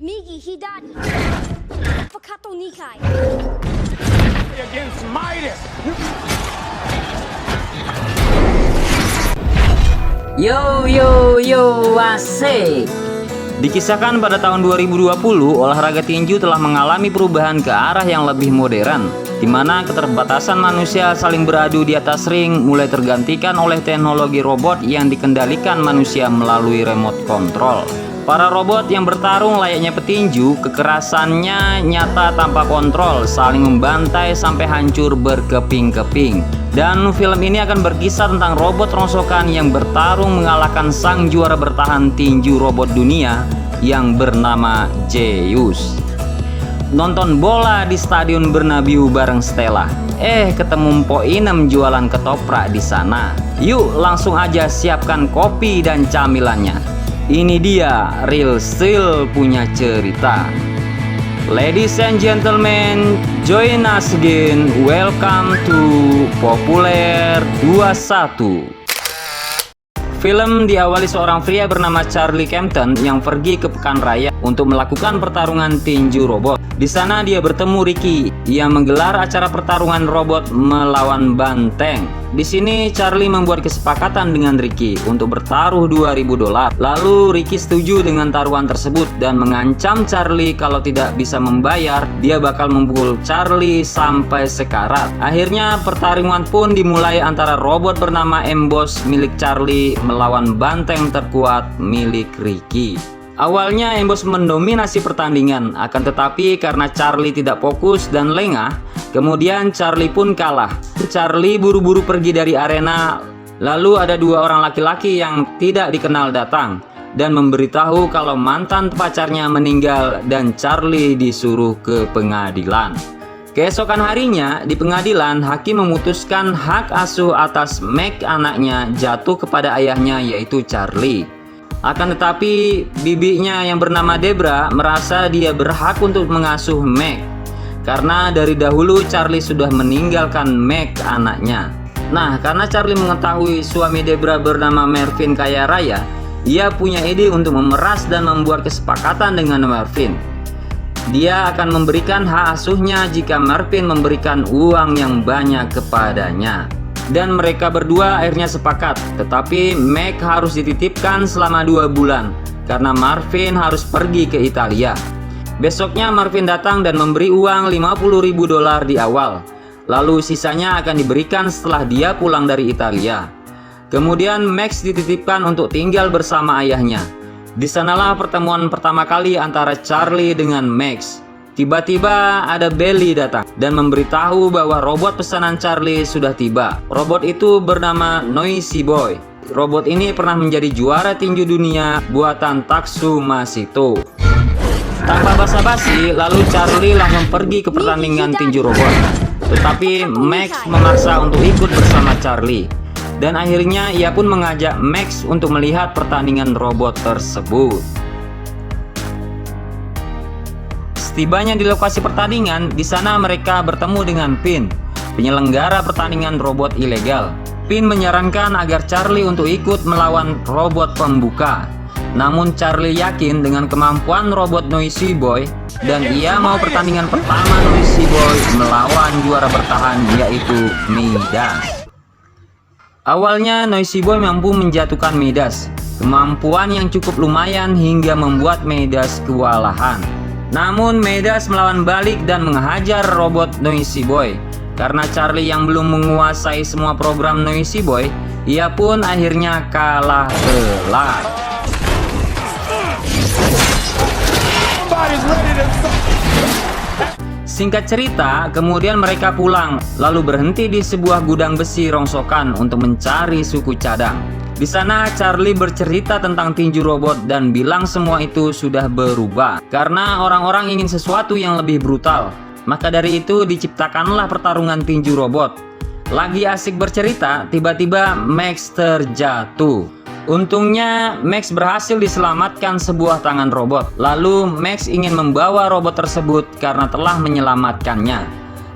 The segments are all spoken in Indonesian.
Migi Hidari. Fakato Nikai. Against Midas. Yo, asik. Dikisahkan pada tahun 2020, olahraga tinju telah mengalami perubahan ke arah yang lebih modern, di mana keterbatasan manusia saling beradu di atas ring mulai tergantikan oleh teknologi robot yang dikendalikan manusia melalui remote control. Para robot yang bertarung layaknya petinju, kekerasannya nyata tanpa kontrol, saling membantai sampai hancur berkeping-keping. Dan film ini akan berkisah tentang robot rongsokan yang bertarung mengalahkan sang juara bertahan tinju robot dunia yang bernama Zeus. Nonton bola di Stadion Bernabeu bareng Stella. Ketemu Mpok Inem jualan ketoprak di sana. Yuk langsung aja siapkan kopi dan camilannya. Ini dia Real Steel punya cerita. Ladies and gentlemen, join us again. Welcome to Populer 21. Film diawali seorang pria bernama Charlie Campton yang pergi ke pekan raya untuk melakukan pertarungan tinju robot. Di sana dia bertemu Ricky yang menggelar acara pertarungan robot melawan banteng. Di sini Charlie membuat kesepakatan dengan Ricky untuk bertaruh $2.000. Lalu Ricky setuju dengan taruhan tersebut dan mengancam Charlie kalau tidak bisa membayar, dia bakal memukul Charlie sampai sekarat. Akhirnya pertarungan pun dimulai antara robot bernama M-Boss milik Charlie melawan banteng terkuat milik Ricky. Awalnya M-Boss mendominasi pertandingan, akan tetapi karena Charlie tidak fokus dan lengah, kemudian Charlie pun kalah. Charlie buru-buru pergi dari arena, lalu ada dua orang laki-laki yang tidak dikenal datang dan memberitahu kalau mantan pacarnya meninggal dan Charlie disuruh ke pengadilan. Keesokan harinya di pengadilan, hakim memutuskan hak asuh atas Meg anaknya jatuh kepada ayahnya yaitu Charlie. Akan tetapi bibinya yang bernama Debra merasa dia berhak untuk mengasuh Meg karena dari dahulu Charlie sudah meninggalkan Meg anaknya. Nah, karena Charlie mengetahui suami Debra bernama Mervyn kaya raya, ia punya ide untuk memeras dan membuat kesepakatan dengan Mervyn. Dia akan memberikan hak asuhnya jika Mervyn memberikan uang yang banyak kepadanya. Dan mereka berdua akhirnya sepakat, tetapi Meg harus dititipkan selama 2 bulan karena Mervyn harus pergi ke Italia. Besoknya Mervyn datang dan memberi uang $50.000 di awal, lalu sisanya akan diberikan setelah dia pulang dari Italia. Kemudian Max dititipkan untuk tinggal bersama ayahnya. Di sanalah pertemuan pertama kali antara Charlie dengan Max. Tiba-tiba ada Belly datang dan memberitahu bahwa robot pesanan Charlie sudah tiba. Robot itu bernama Noisy Boy. Robot ini pernah menjadi juara tinju dunia buatan Tatsumashito. Tanpa basa-basi, lalu Charlie langsung pergi ke pertandingan tinju robot. Tetapi Max memaksa untuk ikut bersama Charlie. Dan akhirnya ia pun mengajak Max untuk melihat pertandingan robot tersebut. Setibanya di lokasi pertandingan, di sana mereka bertemu dengan Pin, penyelenggara pertandingan robot ilegal. Pin menyarankan agar Charlie untuk ikut melawan robot pembuka. Namun Charlie yakin dengan kemampuan robot Noisy Boy dan ia mau pertandingan pertama Noisy Boy melawan juara bertahan yaitu Midas. Awalnya Noisy Boy mampu menjatuhkan Midas, kemampuan yang cukup lumayan hingga membuat Midas kewalahan. Namun Midas melawan balik dan menghajar robot Noisy Boy. Karena Charlie yang belum menguasai semua program Noisy Boy, ia pun akhirnya kalah telak. Singkat cerita, kemudian mereka pulang, lalu berhenti di sebuah gudang besi rongsokan untuk mencari suku cadang. Di sana Charlie bercerita tentang tinju robot dan bilang semua itu sudah berubah karena orang-orang ingin sesuatu yang lebih brutal. Maka dari itu diciptakanlah pertarungan tinju robot. Lagi asik bercerita, tiba-tiba Max terjatuh. Untungnya Max berhasil diselamatkan sebuah tangan robot. Lalu Max ingin membawa robot tersebut karena telah menyelamatkannya.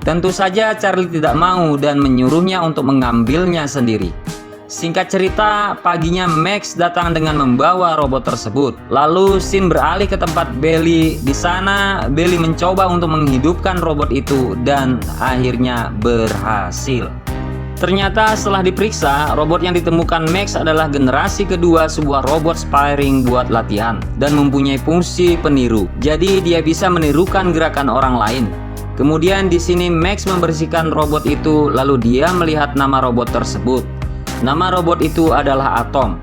Tentu saja Charlie tidak mau dan menyuruhnya untuk mengambilnya sendiri. Singkat cerita, paginya Max datang dengan membawa robot tersebut. Lalu Sin beralih ke tempat Belly. Di sana Belly mencoba untuk menghidupkan robot itu dan akhirnya berhasil. Ternyata setelah diperiksa, robot yang ditemukan Max adalah generasi kedua sebuah robot sparring buat latihan dan mempunyai fungsi peniru. Jadi dia bisa menirukan gerakan orang lain. Kemudian di sini Max membersihkan robot itu, lalu dia melihat nama robot tersebut. Nama robot itu adalah Atom.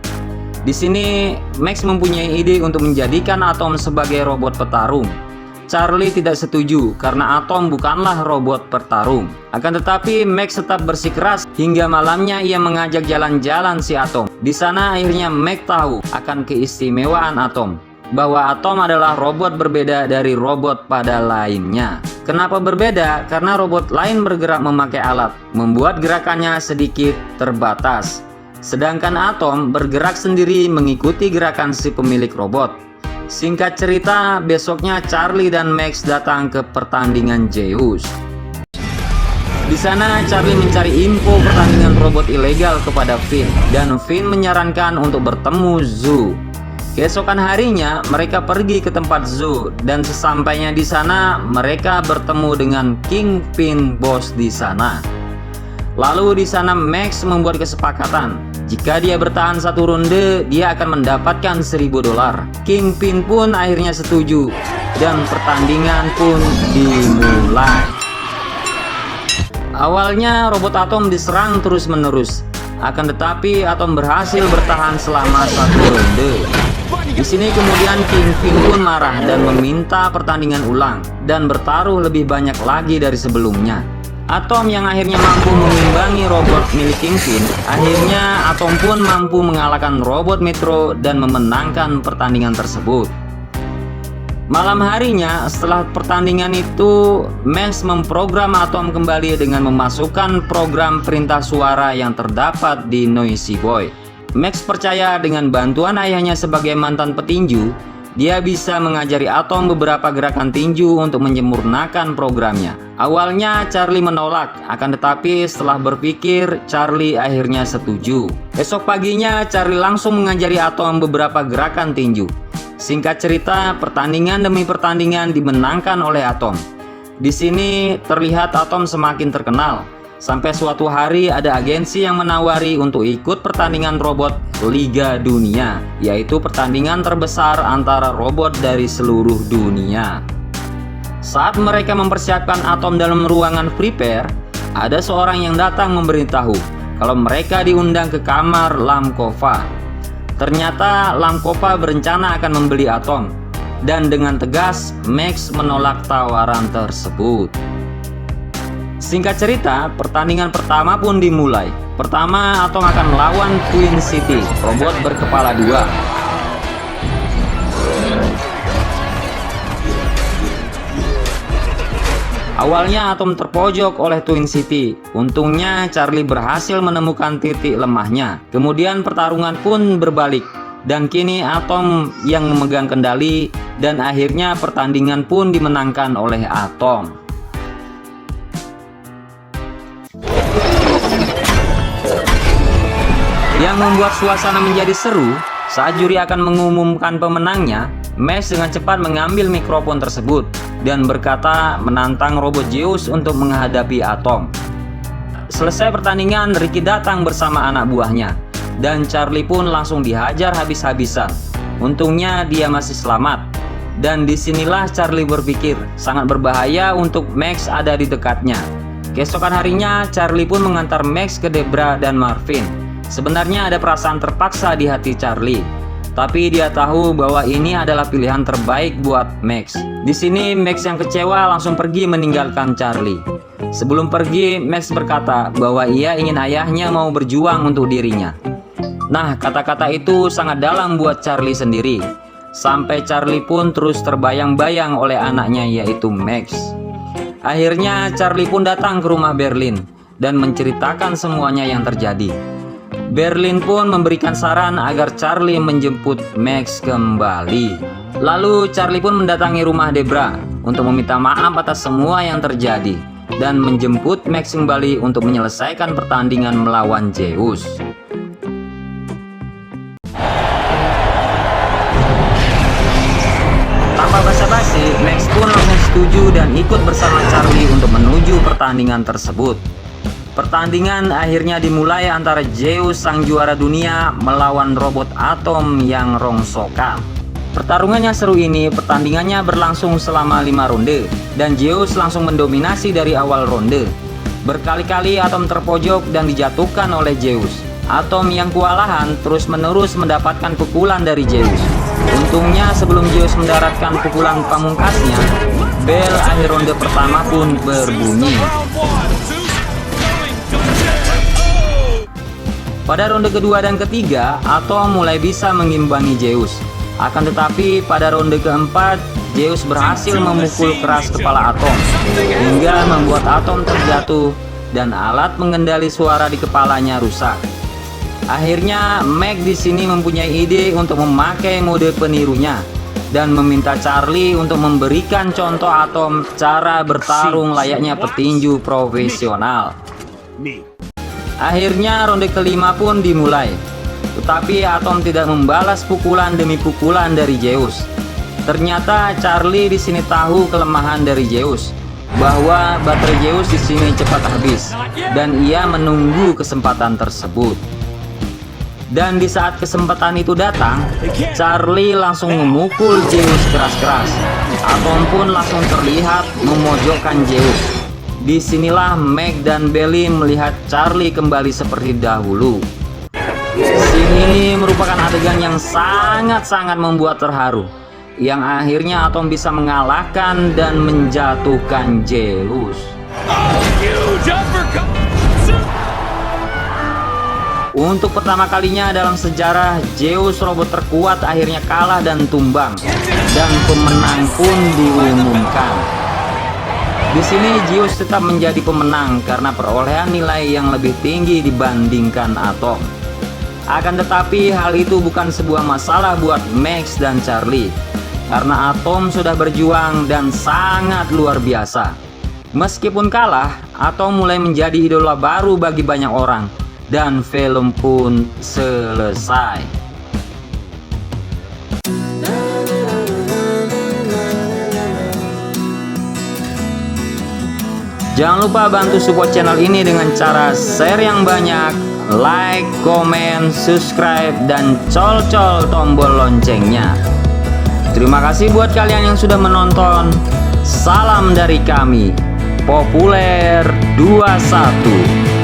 Di sini Max mempunyai ide untuk menjadikan Atom sebagai robot petarung. Charlie tidak setuju karena Atom bukanlah robot petarung. Akan tetapi Max tetap bersikeras hingga malamnya ia mengajak jalan-jalan si Atom. Di sana akhirnya Max tahu akan keistimewaan Atom, bahwa Atom adalah robot berbeda dari robot pada lainnya. Kenapa berbeda? Karena robot lain bergerak memakai alat, membuat gerakannya sedikit terbatas. Sedangkan Atom bergerak sendiri mengikuti gerakan si pemilik robot. Singkat cerita, besoknya Charlie dan Max datang ke pertandingan Zeus. Di sana Charlie mencari info pertandingan robot ilegal kepada Finn, dan Finn menyarankan untuk bertemu Zoo. Keesokan harinya mereka pergi ke tempat Zoo, dan sesampainya di sana mereka bertemu dengan Kingpin bos di sana. Lalu di sana Max membuat kesepakatan, jika dia bertahan satu ronde dia akan mendapatkan $1000. Kingpin pun akhirnya setuju dan pertandingan pun dimulai. Awalnya robot Atom diserang terus-menerus, akan tetapi Atom berhasil bertahan selama satu ronde. Di sini kemudian Kingpin pun marah dan meminta pertandingan ulang dan bertaruh lebih banyak lagi dari sebelumnya. Atom yang akhirnya mampu mengimbangi robot milik Kingpin, akhirnya Atom pun mampu mengalahkan robot Metro dan memenangkan pertandingan tersebut. Malam harinya setelah pertandingan itu, Max memprogram Atom kembali dengan memasukkan program perintah suara yang terdapat di Noisy Boy. Max percaya dengan bantuan ayahnya sebagai mantan petinju, dia bisa mengajari Atom beberapa gerakan tinju untuk menyempurnakan programnya. Awalnya Charlie menolak, akan tetapi setelah berpikir Charlie akhirnya setuju. Esok paginya Charlie langsung mengajari Atom beberapa gerakan tinju. Singkat cerita, pertandingan demi pertandingan dimenangkan oleh Atom. Di sini terlihat Atom semakin terkenal. Sampai suatu hari ada agensi yang menawari untuk ikut pertandingan robot Liga Dunia, yaitu pertandingan terbesar antara robot dari seluruh dunia. Saat mereka mempersiapkan Atom dalam ruangan prepare, ada seorang yang datang memberitahu kalau mereka diundang ke kamar Lamkova. Ternyata Lamkova berencana akan membeli Atom, dan dengan tegas Max menolak tawaran tersebut. Singkat cerita, pertandingan pertama pun dimulai. Pertama, Atom akan melawan Twin City, robot berkepala dua. Awalnya Atom terpojok oleh Twin City. Untungnya Charlie berhasil menemukan titik lemahnya. Kemudian pertarungan pun berbalik, dan kini Atom yang memegang kendali, dan akhirnya pertandingan pun dimenangkan oleh Atom. Yang membuat suasana menjadi seru, saat juri akan mengumumkan pemenangnya, Max dengan cepat mengambil mikrofon tersebut dan berkata menantang robot Zeus untuk menghadapi Atom. Selesai pertandingan, Ricky datang bersama anak buahnya, dan Charlie pun langsung dihajar habis-habisan. Untungnya dia masih selamat, dan disinilah Charlie berpikir sangat berbahaya untuk Max ada di dekatnya. Keesokan harinya, Charlie pun mengantar Max ke Debra dan Marvin. Sebenarnya ada perasaan terpaksa di hati Charlie, tapi dia tahu bahwa ini adalah pilihan terbaik buat Max. Di sini Max yang kecewa langsung pergi meninggalkan Charlie. Sebelum pergi, Max berkata bahwa ia ingin ayahnya mau berjuang untuk dirinya. Nah, kata-kata itu sangat dalam buat Charlie sendiri. Sampai Charlie pun terus terbayang-bayang oleh anaknya, yaitu Max. Akhirnya Charlie pun datang ke rumah Berlin dan menceritakan semuanya yang terjadi. Berlin pun memberikan saran agar Charlie menjemput Max kembali. Lalu Charlie pun mendatangi rumah Debra untuk meminta maaf atas semua yang terjadi dan menjemput Max kembali untuk menyelesaikan pertandingan melawan Zeus. setuju dan ikut bersama Charlie untuk menuju pertandingan tersebut. Pertandingan akhirnya dimulai antara Zeus sang juara dunia melawan robot Atom yang rongsokan. Pertarungannya seru ini, pertandingannya berlangsung selama 5 ronde dan Zeus langsung mendominasi dari awal ronde. Berkali-kali Atom terpojok dan dijatuhkan oleh Zeus. Atom yang kewalahan terus-menerus mendapatkan pukulan dari Zeus. Untungnya sebelum Zeus mendaratkan pukulan pamungkasnya, bel akhir ronde pertama pun berbunyi. Pada ronde kedua dan ketiga, Atom mulai bisa mengimbangi Zeus. Akan tetapi pada ronde keempat, Zeus berhasil memukul keras kepala Atom hingga membuat Atom terjatuh dan alat mengendali suara di kepalanya rusak. Akhirnya Meg di sini mempunyai ide untuk memakai mode penirunya dan meminta Charlie untuk memberikan contoh Atom cara bertarung layaknya petinju profesional. Akhirnya ronde kelima pun dimulai. Tetapi Atom tidak membalas pukulan demi pukulan dari Zeus. Ternyata Charlie di sini tahu kelemahan dari Zeus, bahwa baterai Zeus di sini cepat habis dan ia menunggu kesempatan tersebut. Dan di saat kesempatan itu datang, Charlie langsung memukul Zeus keras-keras. Atom pun langsung terlihat memojokkan Zeus. Disinilah Meg dan Belly melihat Charlie kembali seperti dahulu. Scene ini merupakan adegan yang sangat-sangat membuat terharu, yang akhirnya Atom bisa mengalahkan dan menjatuhkan Zeus. Untuk pertama kalinya dalam sejarah, Zeus robot terkuat akhirnya kalah dan tumbang, dan pemenang pun diumumkan. Di sini Zeus tetap menjadi pemenang karena perolehan nilai yang lebih tinggi dibandingkan Atom. Akan tetapi hal itu bukan sebuah masalah buat Max dan Charlie, karena Atom sudah berjuang dan sangat luar biasa. Meskipun kalah, Atom mulai menjadi idola baru bagi banyak orang, dan film pun selesai. Jangan lupa bantu support channel ini dengan cara share yang banyak, like, komen, subscribe, dan col-col tombol loncengnya. Terima kasih buat kalian yang sudah menonton. Salam dari kami, Populer 21.